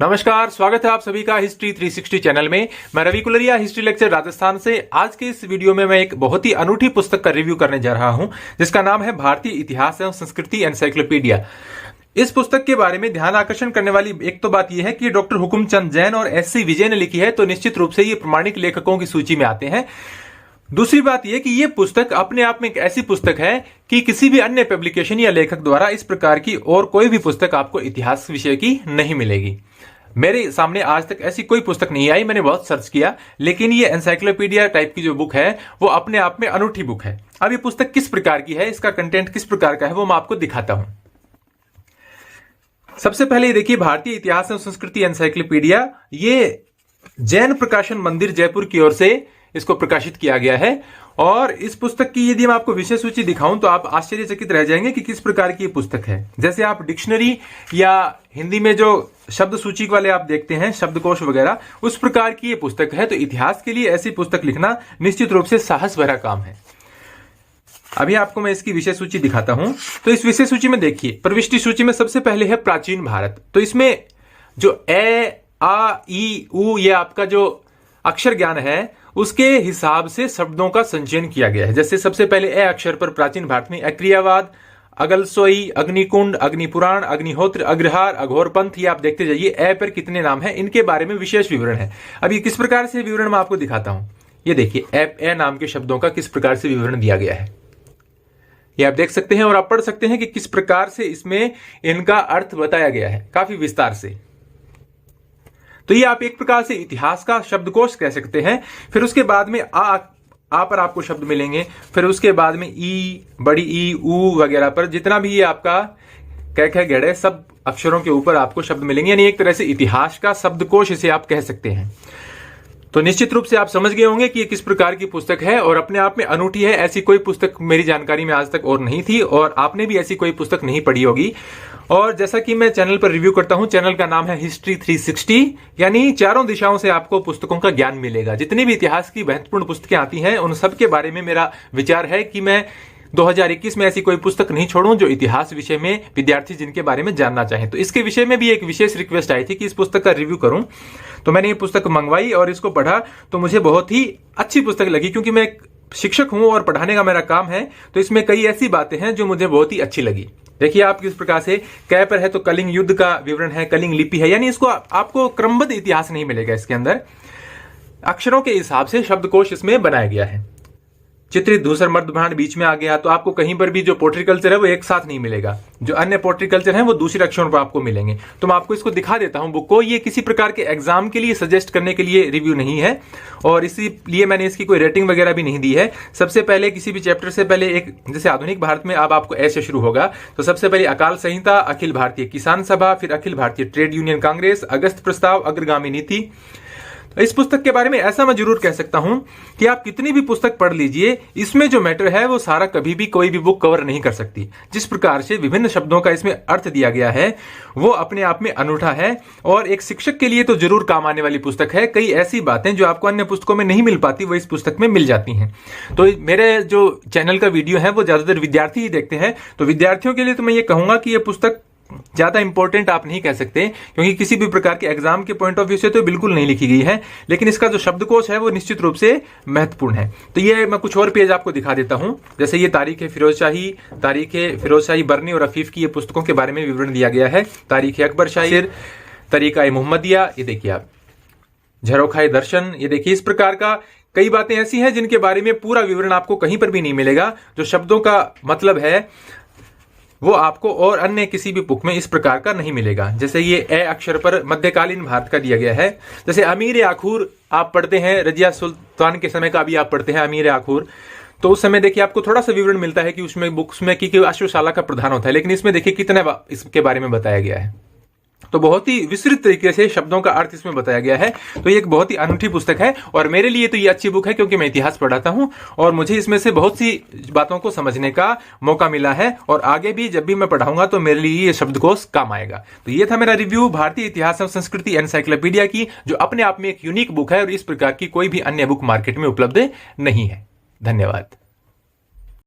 नमस्कार, स्वागत है आप सभी का हिस्ट्री 360 चैनल में। मैं रवि कुलरिया, हिस्ट्री लेक्चर राजस्थान से। आज के इस वीडियो में मैं एक बहुत ही अनूठी पुस्तक का रिव्यू करने जा रहा हूं, जिसका नाम है भारतीय इतिहास एवं संस्कृति एनसाइक्लोपीडिया। इस पुस्तक के बारे में ध्यान आकर्षण करने वाली एक तो बात यह है कि डॉक्टर हुकुमचंद जैन और एस.सी. विजय ने लिखी है, तो निश्चित रूप से ये प्रमाणिक लेखकों की सूची में आते हैं। दूसरी बात यह कि यह पुस्तक अपने आप में एक ऐसी पुस्तक है कि किसी भी अन्य पब्लिकेशन या लेखक द्वारा इस प्रकार की और कोई भी पुस्तक आपको इतिहास विषय की नहीं मिलेगी। मेरे सामने आज तक ऐसी कोई पुस्तक नहीं आई, मैंने बहुत सर्च किया, लेकिन ये एनसाइक्लोपीडिया टाइप की जो बुक है वो अपने आप में अनूठी बुक है। अब ये पुस्तक किस प्रकार की है, इसका कंटेंट किस प्रकार का है, वो मैं आपको दिखाता हूं। सबसे पहले ये देखिए, भारतीय इतिहास एवं संस्कृति एनसाइक्लोपीडिया, ये जैन प्रकाशन मंदिर जयपुर की ओर से इसको प्रकाशित किया गया है। और इस पुस्तक की यदि मैं आपको विषय सूची दिखाऊं तो आप आश्चर्यचकित रह जाएंगे कि किस प्रकार की ये पुस्तक है। जैसे आप डिक्शनरी या हिंदी में जो शब्द सूची वाले आप देखते हैं, शब्दकोश वगैरह, उस प्रकार की ये पुस्तक है। तो इतिहास के लिए ऐसी पुस्तक लिखना निश्चित रूप से साहस भरा काम है। अभी आपको मैं इसकी विषय सूची दिखाता हूं। तो इस विषय सूची में देखिए, प्रविष्टि सूची में सबसे पहले है प्राचीन भारत। तो इसमें जो ए, आ, ई, उ, ये आपका जो अक्षर ज्ञान है उसके हिसाब से शब्दों का संचयन किया गया है। जैसे सबसे पहले ए अक्षर पर प्राचीन भारत में अक्रियावाद, अगलसोई, अग्निकुंड, अग्निपुराण, अग्निहोत्र, अग्रहार, अघोरपंथ, ये आप देखते जाइए। ए पर कितने नाम हैं, इनके बारे में विशेष विवरण है। अब ये किस प्रकार से विवरण मैं आपको दिखाता हूं। ये देखिए, ए नाम के शब्दों का किस प्रकार से विवरण दिया गया है, ये आप देख सकते हैं और आप पढ़ सकते हैं कि किस प्रकार से इसमें इनका अर्थ बताया गया है, काफी विस्तार से। तो ये आप एक प्रकार से इतिहास का शब्दकोश कह सकते हैं। फिर उसके बाद में आ पर आपको शब्द मिलेंगे। फिर उसके बाद में ई, बड़ी ई, ऊ वगैरह पर जितना भी ये आपका कै गड़े सब अक्षरों के ऊपर आपको शब्द मिलेंगे। यानी एक तरह से इतिहास का शब्दकोश इसे आप कह सकते हैं। तो निश्चित रूप से आप समझ गए होंगे कि ये किस प्रकार की पुस्तक है और अपने आप में अनूठी है। ऐसी कोई पुस्तक मेरी जानकारी में आज तक और नहीं थी और आपने भी ऐसी कोई पुस्तक नहीं पढ़ी होगी। और जैसा कि मैं चैनल पर रिव्यू करता हूं, चैनल का नाम है हिस्ट्री 360, यानी चारों दिशाओं से आपको पुस्तकों का ज्ञान मिलेगा। जितनी भी इतिहास की महत्वपूर्ण पुस्तकें आती हैं उन सब के बारे में मेरा विचार है कि मैं 2021 में ऐसी कोई पुस्तक नहीं छोड़ूं जो इतिहास विषय में विद्यार्थी जिनके बारे में जानना चाहें। तो इसके विषय में भी एक विशेष रिक्वेस्ट आई थी कि इस पुस्तक का रिव्यू करूं, तो मैंने ये पुस्तक मंगवाई और इसको पढ़ा। तो मुझे बहुत ही अच्छी पुस्तक लगी, क्योंकि मैं एक शिक्षक हूं और पढ़ाने का मेरा काम है। तो इसमें कई ऐसी बातें हैं जो मुझे बहुत ही अच्छी लगी। देखिए आप किस प्रकार से कै पर है तो कलिंग युद्ध का विवरण है, कलिंग लिपि है, यानी इसको आपको क्रमबद्ध इतिहास नहीं मिलेगा। इसके अंदर अक्षरों के हिसाब से शब्दकोश इसमें बनाया गया है। चित्रित धूसर मर्दभांड बीच में आ गया, तो आपको कहीं पर भी जो पोट्री कल्चर है वो एक साथ नहीं मिलेगा। जो अन्य पोट्री कल्चर है वो दूसरे अक्षरों पर आपको मिलेंगे। तो मैं आपको इसको दिखा देता हूं बुक को। ये किसी प्रकार के एग्जाम के लिए सजेस्ट करने के लिए रिव्यू नहीं है और इसीलिए मैंने इसकी कोई रेटिंग वगैरह भी नहीं दी है। सबसे पहले किसी भी चैप्टर से पहले एक, जैसे आधुनिक भारत में अब आपको ऐसे शुरू होगा, तो सबसे पहले अकाल संहिता, अखिल भारतीय किसान सभा, फिर अखिल भारतीय ट्रेड यूनियन कांग्रेस, अगस्त प्रस्ताव, अग्रगामी नीति। इस पुस्तक के बारे में ऐसा मैं जरूर कह सकता हूं कि आप कितनी भी पुस्तक पढ़ लीजिए, इसमें जो मैटर है वो सारा कभी भी कोई भी बुक कवर नहीं कर सकती। जिस प्रकार से विभिन्न शब्दों का इसमें अर्थ दिया गया है वो अपने आप में अनूठा है और एक शिक्षक के लिए तो जरूर काम आने वाली पुस्तक है। कई ऐसी बातें जो आपको अन्य पुस्तकों में नहीं मिल पाती वो इस पुस्तक में मिल जाती हैं। तो मेरे जो चैनल का वीडियो है वो ज्यादातर विद्यार्थी ही देखते हैं, तो विद्यार्थियों के लिए तो मैं ये कहूंगा कि ये पुस्तक ज्यादा इंपॉर्टेंट आप नहीं कह सकते, क्योंकि किसी भी प्रकार के एग्जाम के पॉइंट ऑफ व्यू से तो बिल्कुल नहीं लिखी गई है, लेकिन इसका जो शब्दकोश है वो निश्चित रूप से महत्वपूर्ण है। तो ये मैं कुछ और पेज आपको दिखा देता हूं। जैसे ये तारीख है फिरोज शाही बरनी और अफीफ की ये पुस्तकों के बारे में विवरण दिया गया है। तारीख अकबर शाही, तरीका मोहम्मदिया, ये देखिए आप, झरोखाए दर्शन, ये देखिए। इस प्रकार का कई बातें ऐसी हैं जिनके बारे में पूरा विवरण आपको कहीं पर भी नहीं मिलेगा। जो शब्दों का मतलब है वो आपको और अन्य किसी भी बुक में इस प्रकार का नहीं मिलेगा। जैसे ये ए अक्षर पर मध्यकालीन भारत का दिया गया है। जैसे अमीर आखूर आप पढ़ते हैं, रजिया सुल्तान के समय का भी आप पढ़ते हैं अमीर आखूर, तो उस समय देखिए आपको थोड़ा सा विवरण मिलता है कि उसमें बुक्स में कि अश्वशाला का प्रधान होता है, लेकिन इसमें देखिए कितना इसके बारे में बताया गया है। तो बहुत ही विस्तृत तरीके से शब्दों का अर्थ इसमें बताया गया है। तो ये एक बहुत ही अनूठी पुस्तक है और मेरे लिए तो ये अच्छी बुक है, क्योंकि मैं इतिहास पढ़ाता हूं और मुझे इसमें से बहुत सी बातों को समझने का मौका मिला है और आगे भी जब भी मैं पढ़ाऊंगा तो मेरे लिए ये शब्दकोश काम आएगा। तो ये था मेरा रिव्यू भारतीय इतिहास एवं संस्कृति एनसाइक्लोपीडिया की, जो अपने आप में एक यूनिक बुक है और इस प्रकार की कोई भी अन्य बुक मार्केट में उपलब्ध नहीं है। धन्यवाद।